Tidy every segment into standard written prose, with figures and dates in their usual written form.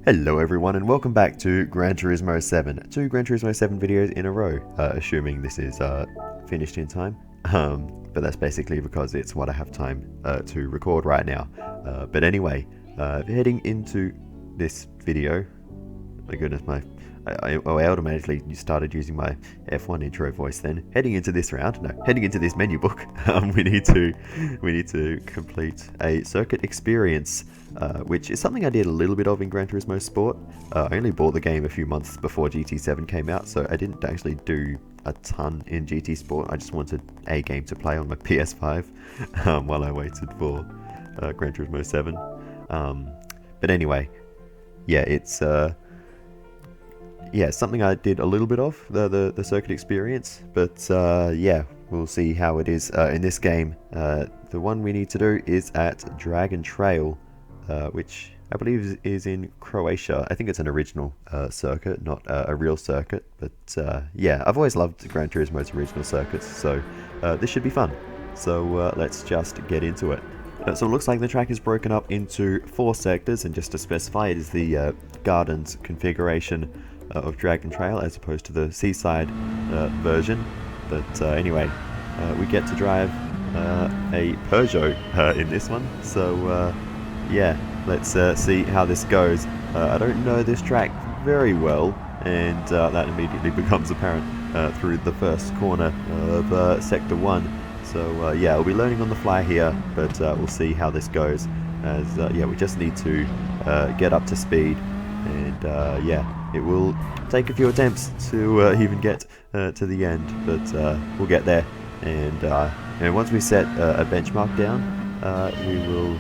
Hello everyone and welcome back to Gran Turismo 7. Two Gran Turismo 7 videos in a row, assuming this is finished in time. But that's basically because it's what I have time to record right now. But anyway, heading into this video, my goodness, I automatically started using my F1 intro voice then. Heading into this menu book, we need to complete a circuit experience, which is something I did a little bit of in Gran Turismo Sport. I only bought the game a few months before GT7 came out, so I didn't actually do a ton in GT Sport. I just wanted a game to play on my PS5 while I waited for Gran Turismo 7. But anyway, yeah, it's something I did a little bit of, the circuit experience, but yeah, we'll see how it is in this game. The one we need to do is at Dragon Trail, which I believe is in Croatia. I think it's an original circuit, not a real circuit, but yeah, I've always loved Gran Turismo's original circuits, so this should be fun. So let's just get into it. So it looks like the track is broken up into 4 sectors, and just to specify, it is the Gardens configuration of Dragon Trail as opposed to the Seaside version. But anyway, we get to drive a Peugeot in this one, so yeah, let's see how this goes. I don't know this track very well, and that immediately becomes apparent through the first corner of Sector 1. So yeah, we'll be learning on the fly here, but we'll see how this goes, as yeah, we just need to get up to speed, and yeah, it will take a few attempts to even get to the end, but we'll get there. And once we set a benchmark down, we will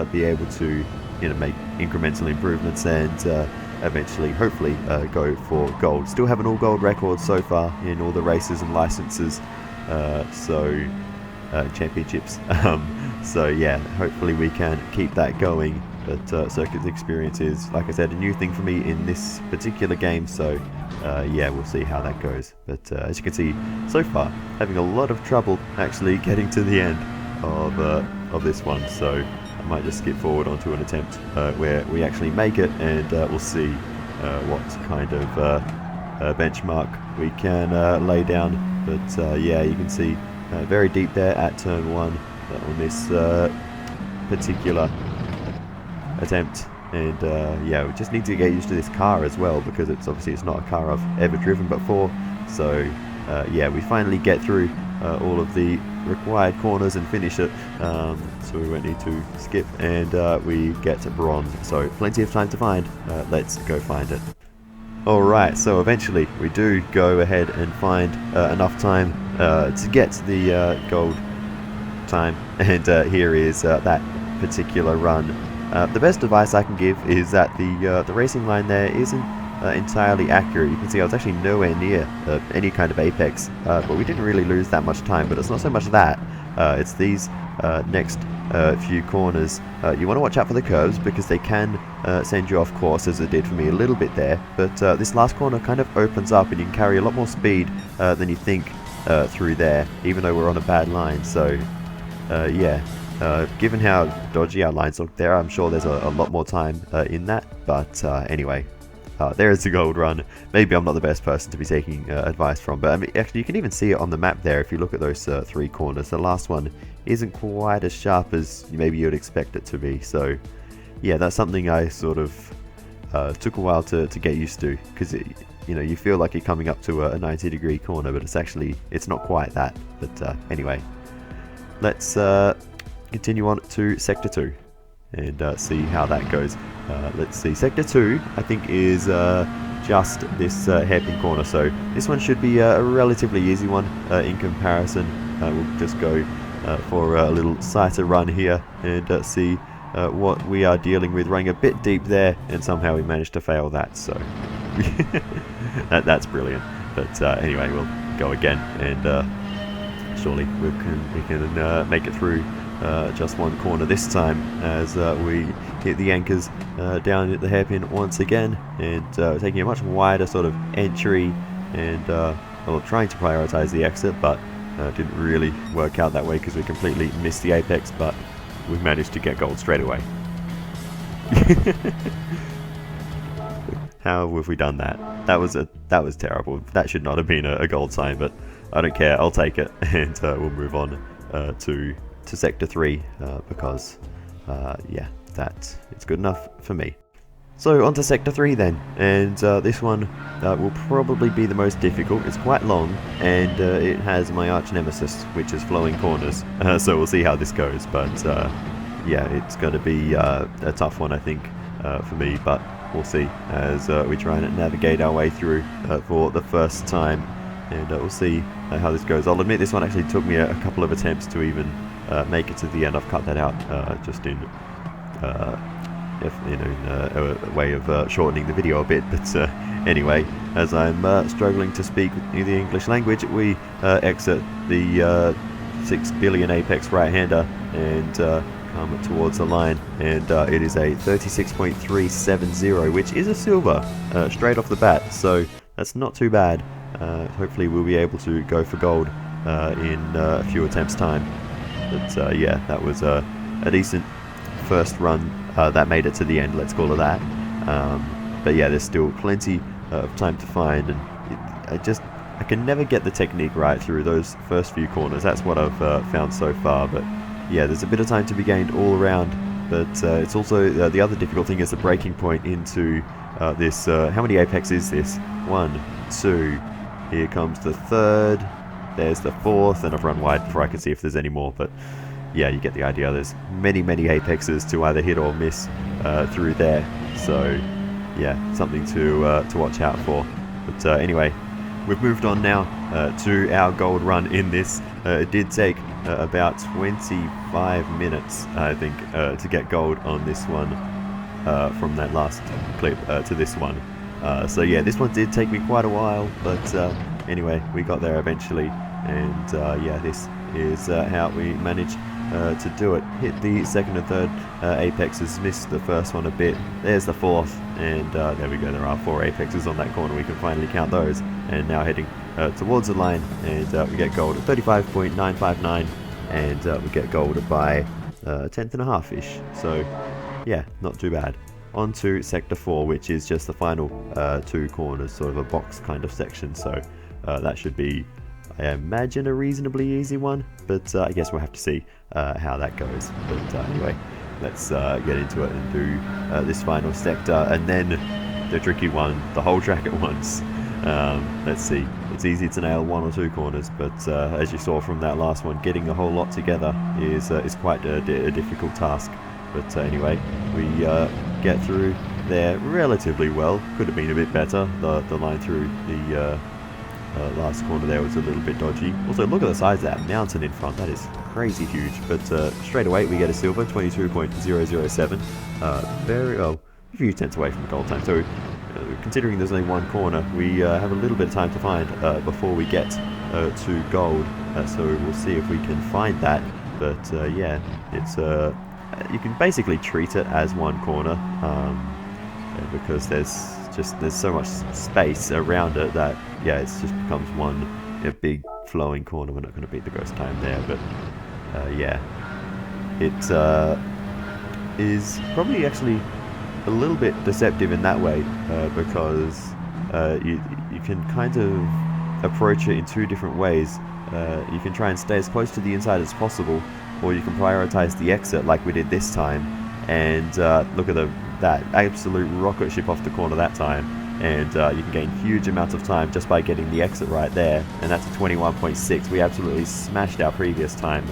be able to, you know, make incremental improvements and eventually, hopefully, go for gold. Still have an all gold record so far in all the races and licenses, so championships. So yeah, hopefully we can keep that going. But circuit experience is, like I said, a new thing for me in this particular game, so yeah, we'll see how that goes. But as you can see, so far, having a lot of trouble actually getting to the end of this one, so I might just skip forward onto an attempt where we actually make it, and we'll see what kind of benchmark we can lay down. But yeah, you can see very deep there at turn 1 on this particular attempt, and yeah, we just need to get used to this car as well, because it's not a car I've ever driven before. So yeah, we finally get through all of the required corners and finish it, so we won't need to skip, and we get bronze, so plenty of time to find. Let's go find it. Alright, so eventually we do go ahead and find enough time to get the gold time, and here is that particular run. The best advice I can give is that the racing line there isn't entirely accurate. You can see I was actually nowhere near any kind of apex, but we didn't really lose that much time. But it's not so much that, it's these next few corners. You want to watch out for the curves, because they can send you off course, as it did for me a little bit there. But this last corner kind of opens up, and you can carry a lot more speed than you think through there, even though we're on a bad line. So yeah. Given how dodgy our lines look there, I'm sure there's a lot more time in that. But anyway, there is the gold run. Maybe I'm not the best person to be taking advice from, but I mean, actually you can even see it on the map there if you look at those 3 corners. The last one isn't quite as sharp as maybe you'd expect it to be. So yeah, that's something I sort of took a while to get used to, because you know, you feel like you're coming up to a 90-degree corner, but it's not quite that. But anyway, let's continue on to Sector 2 and see how that goes. Let's see, Sector 2 I think is just this hairpin corner, so this one should be a relatively easy one in comparison. We'll just go for a little sighter run here and see what we are dealing with. Running a bit deep there, and somehow we managed to fail that, so that's brilliant. But anyway, we'll go again, and surely we can make it through just one corner this time, as we hit the anchors down at the hairpin once again, and taking a much wider sort of entry, and well, trying to prioritize the exit, but didn't really work out that way because we completely missed the apex, but we managed to get gold straight away. How have we done that? That was terrible. That should not have been a gold sign, but I don't care. I'll take it, and we'll move on to Sector 3 because yeah, that it's good enough for me. So on to Sector 3 then, and this one will probably be the most difficult. It's quite long, and it has my arch nemesis, which is flowing corners, so we'll see how this goes, but yeah, it's going to be a tough one I think for me, but we'll see as we try and navigate our way through for the first time, and we'll see how this goes. I'll admit this one actually took me a couple of attempts to even make it to the end. I've cut that out just in a way of shortening the video a bit, but anyway, as I'm struggling to speak the English language, we exit the 6 billion apex right-hander and come towards the line, and it is a 36.370, which is a silver straight off the bat, so that's not too bad. Hopefully we'll be able to go for gold in a few attempts time, but yeah, that was a decent first run that made it to the end, let's call it that. But yeah, there's still plenty of time to find, and I can never get the technique right through those first few corners. That's what I've found so far, but yeah, there's a bit of time to be gained all around, but it's also the other difficult thing is the breaking point into this. How many apex is this? 1, 2, here comes the third, there's the fourth, and I've run wide before I can see if there's any more, but yeah, you get the idea. There's many apexes to either hit or miss through there, so yeah, something to watch out for. But anyway, we've moved on now to our gold run in this. It did take about 25 minutes, I think, to get gold on this one from that last clip to this one. So yeah, this one did take me quite a while, but anyway, we got there eventually, and yeah, this is how we managed to do it. Hit the second and third apexes, missed the first one a bit. There's the fourth, and there we go. There are 4 apexes on that corner. We can finally count those, and now heading towards the line, and we get gold at 35.959, and we get gold by a tenth and a half-ish. So yeah, not too bad. On to Sector 4, which is just the final 2 corners, sort of a box kind of section, so that should be, I imagine, a reasonably easy one, but I guess we'll have to see how that goes. But anyway, let's get into it and do this final sector, and then the tricky one, the whole track at once. Let's see, it's easy to nail 1 or 2 corners, but as you saw from that last one, getting the whole lot together is quite a difficult task. But anyway, we get through there relatively well. Could have been a bit better. The line through the last corner there was a little bit dodgy. Also, look at the size of that mountain in front. That is crazy huge. But straight away we get a silver, 22.007. Very well, a few tenths away from the gold time. So considering there's only 1 corner, we have a little bit of time to find before we get to gold. So we'll see if we can find that. But yeah, it's you can basically treat it as 1 corner because there's so much space around it that yeah, it just becomes one big flowing corner. We're not going to beat the ghost time there, but yeah, it is probably actually a little bit deceptive in that way because you can kind of approach it in 2 different ways. You can try and stay as close to the inside as possible, or you can prioritize the exit like we did this time, and look at that absolute rocket ship off the corner that time, and you can gain huge amounts of time just by getting the exit right there, and that's a 21.6. We absolutely smashed our previous time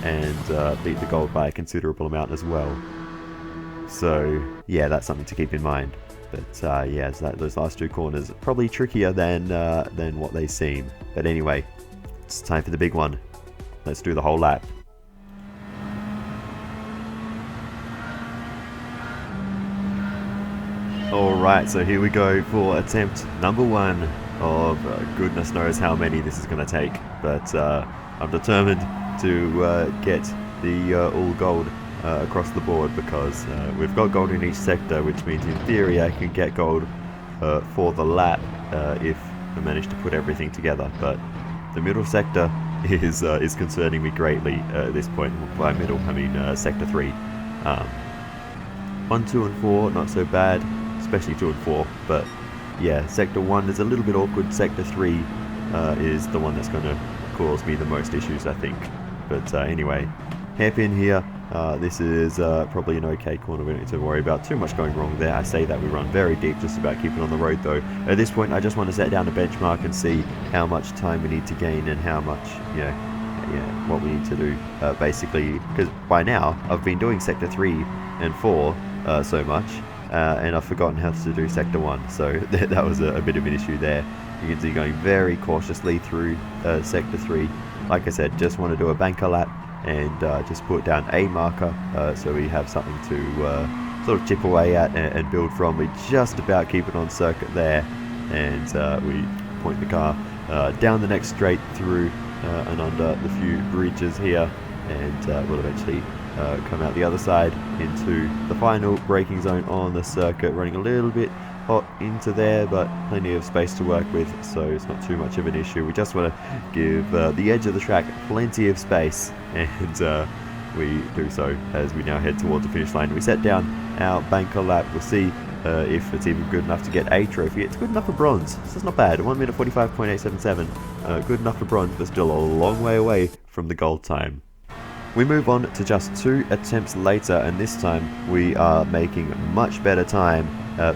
and beat the gold by a considerable amount as well. So yeah, that's something to keep in mind. But yeah, those last 2 corners are probably trickier than what they seem. But anyway, it's time for the big one. Let's do the whole lap. Alright, so here we go for attempt number 1 of goodness knows how many this is going to take. But I'm determined to get the all gold across the board, because we've got gold in each sector, which means in theory I can get gold for the lap if I manage to put everything together. But the middle sector is concerning me greatly at this point. By middle, I mean sector 3. 1, 2 and 4, not so bad. especially 2 and 4. But yeah, Sector 1 is a little bit awkward. Sector 3 is the one that's going to cause me the most issues, I think. But anyway, hairpin here. This is probably an okay corner. We don't need to worry about too much going wrong there. I say that we run very deep, just about keeping on the road though. At this point, I just want to set down a benchmark and see how much time we need to gain and how much, what we need to do. Basically, because by now I've been doing Sector 3 and 4 so much, and I've forgotten how to do Sector 1. So that was a bit of an issue there. You can see going very cautiously through Sector 3. Like I said, just want to do a banker lap and just put down a marker so we have something to sort of chip away at and build from. We just about keep it on circuit there, and we point the car down the next straight through and under the few bridges here, and we'll eventually come out the other side into the final braking zone on the circuit, running a little bit hot into there, but plenty of space to work with, so it's not too much of an issue. We just want to give the edge of the track plenty of space, and we do so as we now head towards the finish line. We set down our banker lap. We'll see if it's even good enough to get a trophy. It's good enough for bronze, so it's not bad. 1 minute 45.877, good enough for bronze, but still a long way away from the gold time. We move on to just 2 attempts later, and this time we are making much better time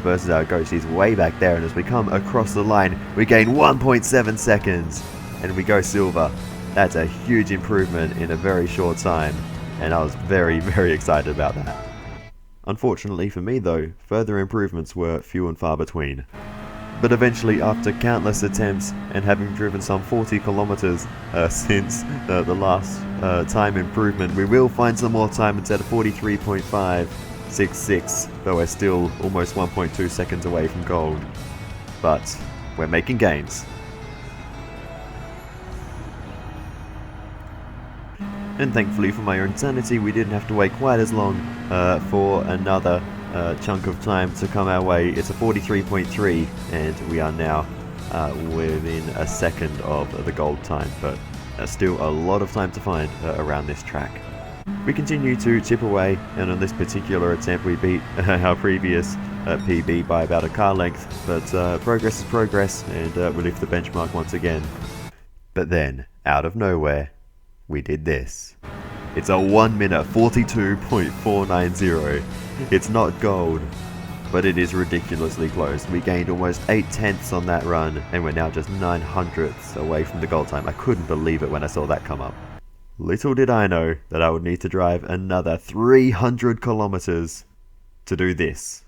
versus our ghost. He's way back there, and as we come across the line, we gain 1.7 seconds, and we go silver. That's a huge improvement in a very short time, and I was very, very excited about that. Unfortunately for me though, further improvements were few and far between. But eventually, after countless attempts and having driven some 40 kilometers since the last time improvement, we will find some more time instead of 43.566, though we're still almost 1.2 seconds away from gold. But we're making gains. And thankfully for my own sanity, we didn't have to wait quite as long for another chunk of time to come our way. It's a 43.3, and we are now within a second of the gold time, but still a lot of time to find around this track. We continue to chip away, and on this particular attempt we beat our previous PB by about a car length, but progress is progress, and we lift the benchmark once again. But then, out of nowhere, we did this. It's a 1 minute 42.490. It's not gold, but it is ridiculously close. We gained almost 8/10 on that run, and we're now just 9/100 away from the gold time. I couldn't believe it when I saw that come up. Little did I know that I would need to drive another 300 kilometers to do this.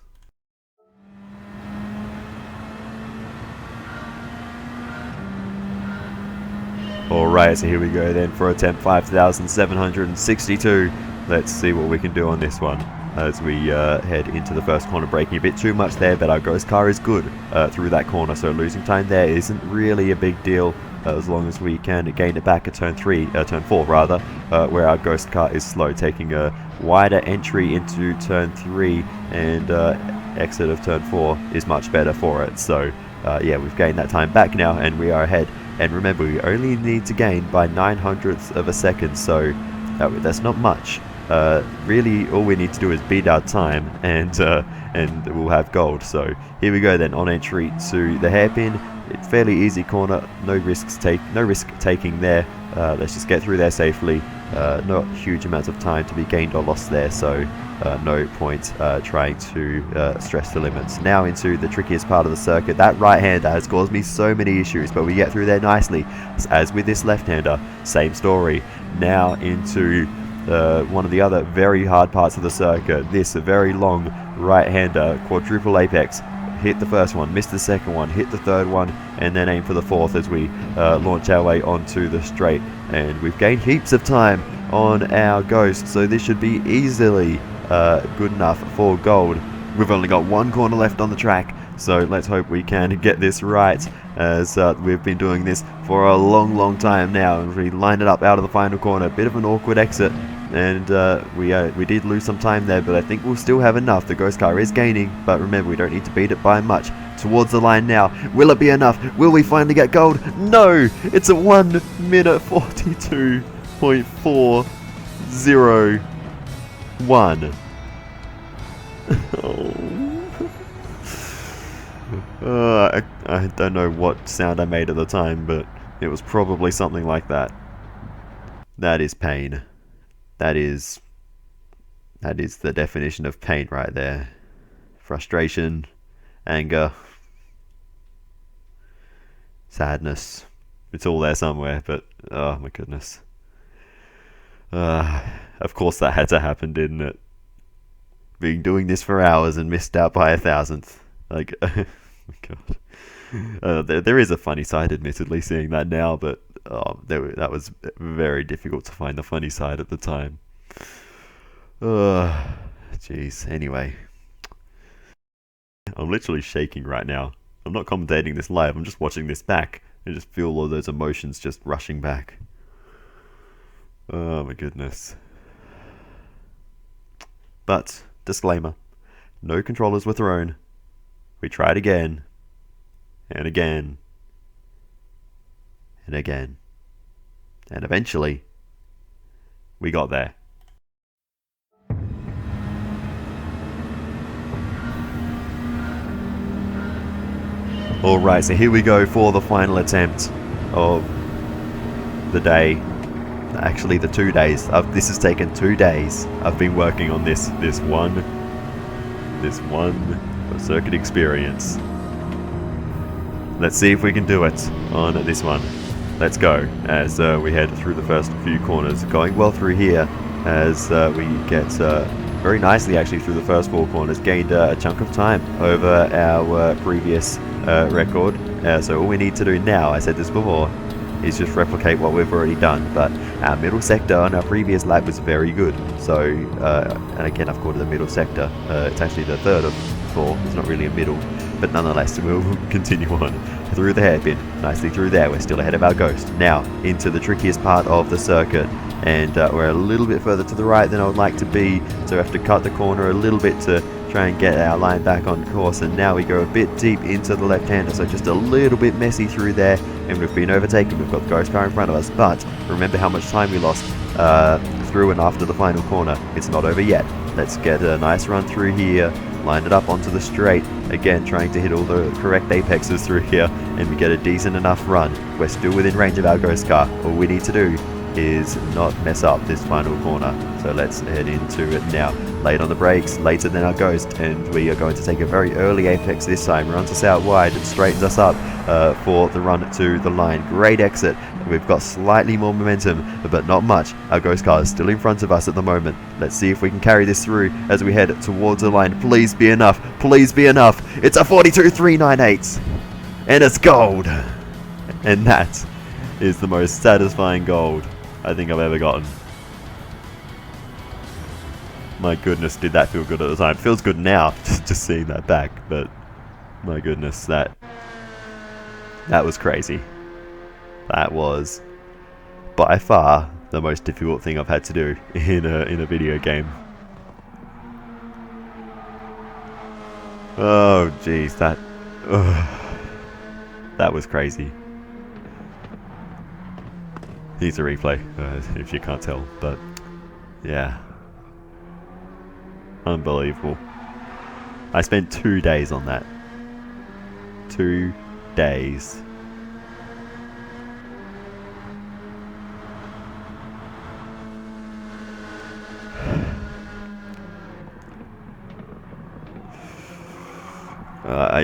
Alright, so here we go then for attempt 5762. Let's see what we can do on this one as we head into the first corner, braking a bit too much there, but our ghost car is good through that corner, so losing time there isn't really a big deal as long as we can gain it back at turn 4 rather, where our ghost car is slow, taking a wider entry into turn 3, and exit of turn 4 is much better for it. So yeah, we've gained that time back now, and we are ahead. And remember, we only need to gain by 9/100 of a second, so that's not much. Really, all we need to do is beat our time, and we'll have gold. So here we go then, on entry to the hairpin. It's fairly easy corner, no risk taking there. Let's just get through there safely. Not huge amounts of time to be gained or lost there, so no point trying to stress the limits. Now into the trickiest part of the circuit. That right-hander has caused me so many issues, but we get through there nicely. As with this left-hander, same story. Now into one of the other very hard parts of the circuit. This very long right-hander, quadruple apex. Hit the first one, missed the second one, hit the third one, and then aim for the fourth as we launch our way onto the straight. And we've gained heaps of time on our ghost, so this should be easily good enough for gold. We've only got one corner left on the track, so let's hope we can get this right, as we've been doing this for a long time now. And we line it up out of the final corner, bit of an awkward exit, and we did lose some time there, but I think we'll still have enough. The ghost car is gaining, but remember, we don't need to beat it by much. Towards the line now. Will it be enough? Will we finally get gold? No! It's a 1 minute 42.401. Oh. I don't know what sound I made at the time, but it was probably something like that. That is pain. That is the definition of pain right there. Frustration, anger, sadness. It's all there somewhere, but oh my goodness. Of course that had to happen, didn't it? Been doing this for hours and missed out by 1,000th. Like, oh my god. There is a funny side, admittedly, seeing that now, but that was very difficult to find the funny side at the time. Jeez. Anyway, I'm literally shaking right now. I'm not commentating this live. I'm just watching this back and just feel all those emotions just rushing back. Oh my goodness. But disclaimer: no controllers were thrown. We tried again, and again, and again, and eventually, we got there. Alright, so here we go for the final attempt of the day. Actually, the 2 days. This has taken 2 days. I've been working on this one circuit experience. Let's see if we can do it on this one. Let's go as we head through the first few corners. Going well through here as we get very nicely actually through the first 4 corners. Gained a chunk of time over our previous record. So all we need to do now, I said this before, is just replicate what we've already done. But our middle sector on our previous lap was very good. So, and again, I've called it the middle sector. It's actually the third of 4. It's not really a middle. But nonetheless, we'll continue on through the hairpin, nicely through there. We're still ahead of our Ghost. Now, into the trickiest part of the circuit. And we're a little bit further to the right than I would like to be. So we have to cut the corner a little bit to try and get our line back on course. And now we go a bit deep into the left-hander. So just a little bit messy through there. And we've been overtaken. We've got the Ghost car in front of us. But remember how much time we lost through and after the final corner. It's not over yet. Let's get a nice run through here. Line it up onto the straight. Again, trying to hit all the correct apexes through here. And we get a decent enough run. We're still within range of our Ghost car. All we need to do is not mess up this final corner. So let's head into it now. Late on the brakes, later than our Ghost, and we are going to take a very early apex this time. Runs us out wide and straightens us up for the run to the line. Great exit. We've got slightly more momentum, but not much. Our Ghost car is still in front of us at the moment. Let's see if we can carry this through as we head towards the line. Please be enough. Please be enough. It's a 42.398, and it's gold. And that is the most satisfying gold I think I've ever gotten. My goodness, did that feel good at the time. Feels good now, just seeing that back, but my goodness, that was crazy. That was by far the most difficult thing I've had to do in a video game. Oh jeez, that was crazy. Here's a replay, if you can't tell, but yeah. Unbelievable. I spent 2 days on that. 2 days.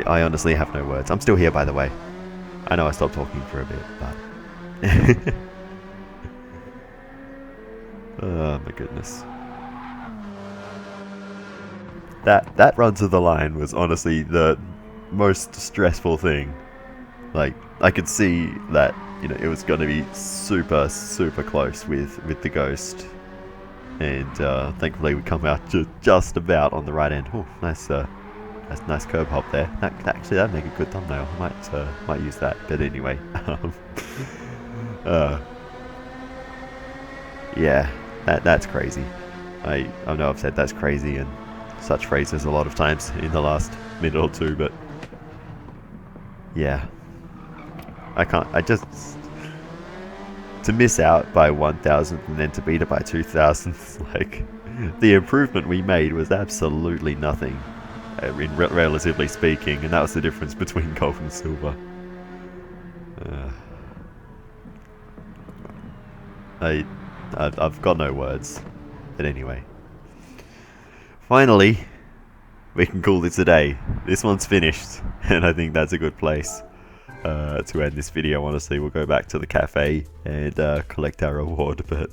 I honestly have no words. I'm still here, by the way. I know I stopped talking for a bit, but... oh my goodness. That run to the line was honestly the most stressful thing. Like, I could see that, you know, it was going to be super, super close with the Ghost. And thankfully we come out just about on the right end. Oh, nice curb hop there. That'd make a good thumbnail. I might use that. But anyway, yeah, that's crazy. I know I've said that's crazy and such phrases a lot of times in the last minute or two, but yeah, to miss out by 1,000th and then to beat it by 2,000th, like, the improvement we made was absolutely nothing. relatively speaking, and that was the difference between gold and silver. I've got no words. But anyway, finally, we can call this a day. This one's finished, and I think that's a good place to end this video. Honestly, we'll go back to the cafe and collect our reward. But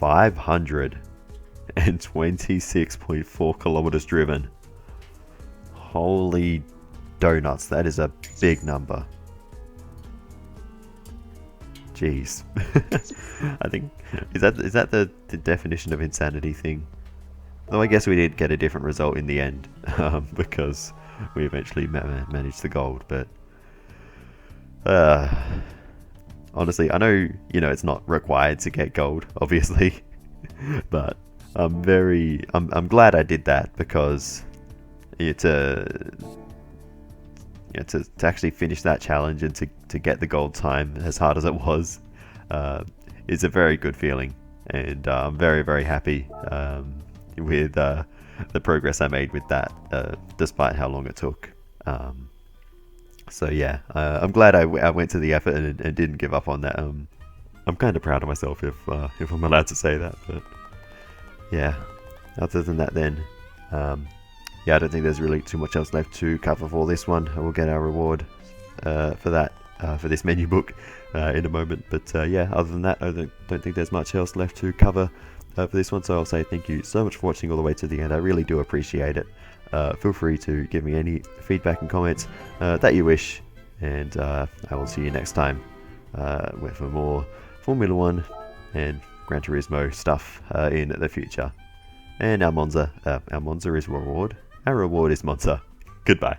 526.4 kilometers driven. Holy donuts, that is a big number. Jeez. I think is that the definition of insanity thing? Though I guess we did get a different result in the end, because we eventually managed the gold. But honestly, I know it's not required to get gold, obviously, but I'm glad I did that, because to actually finish that challenge and to get the gold time, as hard as it was, is a very good feeling, and I'm very, very happy with the progress I made with that, despite how long it took. So yeah, I'm glad I went to the effort and didn't give up on that. I'm kind of proud of myself, if I'm allowed to say that. But yeah, other than that, then yeah, I don't think there's really too much else left to cover for this one. We'll get our reward for that, for this menu book in a moment. But yeah, other than that, I don't think there's much else left to cover for this one. So I'll say thank you so much for watching all the way to the end. I really do appreciate it. Feel free to give me any feedback and comments that you wish. And I will see you next time for more Formula 1 and Gran Turismo stuff in the future. And our Monza is reward. Our reward is Monza. Goodbye.